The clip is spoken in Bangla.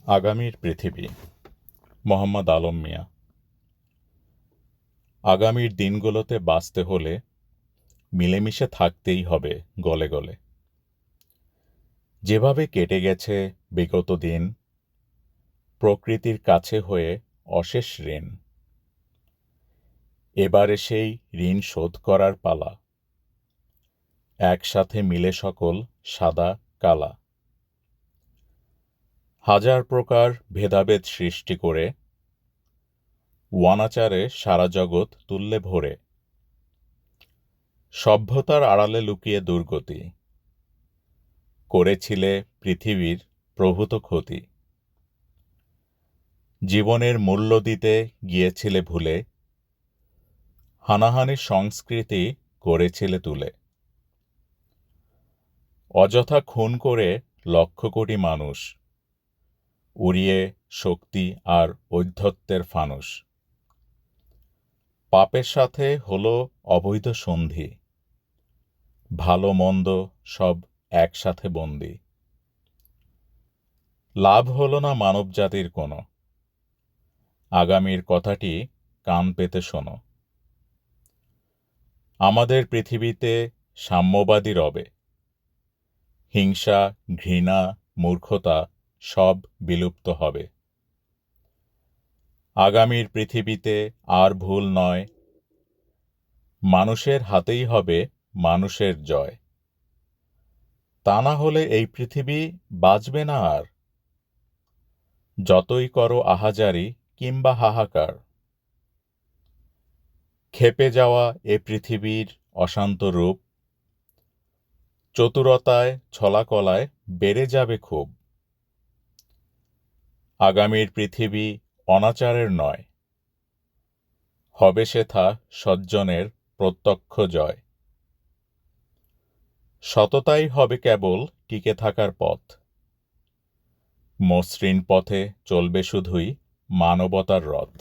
আগামীর পৃথিবী। মোহাম্মদ আলম মিয়া। আগামীর দিনগুলোতে বাঁচতে হলে মিলেমিশে থাকতেই হবে গলে গলে। যেভাবে কেটে গেছে বিগত দিন, প্রকৃতির কাছে হয়ে অশেষ ঋণ। এবারে সেই ঋণ শোধ করার পালা। একসাথে মিলে সকল সাদা কালা। হাজার প্রকার ভেদাভেদ সৃষ্টি করে ওয়ানাচারে সারা জগৎ তুললে ভরে। সভ্যতার আড়ালে লুকিয়ে দুর্গতি করেছিলে পৃথিবীর প্রভূত ক্ষতি। জীবনের মূল্য দিতে গিয়েছিলে ভুলে, হানাহানির সংস্কৃতি করেছিলে তুলে। অযথা খুন করে লক্ষ কোটি মানুষ, উড়িয়ে শক্তি আর ঔদ্ধত্যের ফানুস। পাপের সাথে হলো অবৈধ সন্ধি, ভালো মন্দ সব একসাথে বন্দী। লাভ হলো না মানবজাতির কোনো, আগামীর কথাটি কান পেতে শোনো। আমাদের পৃথিবীতে সাম্যবাদী রবে, হিংসা ঘৃণা মূর্খতা সব বিলুপ্ত হবে। আগামীর পৃথিবীতে আর ভুল নয়, মানুষের হাতেই হবে মানুষের জয়। তা না হলে এই পৃথিবী বাঁচবে না আর, যতই করো আহাজারি কিংবা হাহাকার। ক্ষেপে যাওয়া এ পৃথিবীর অশান্ত রূপ, চতুরতায় ছলাকলায় বেড়ে যাবে খুব। আগামীর পৃথিবী অনাচারের নয়, হবে সেথা সজ্জনের প্রত্যক্ষ জয়। সততাই হবে কেবল টিকে থাকার পথ, মসৃণ পথে চলবে শুধুই মানবতার রথ।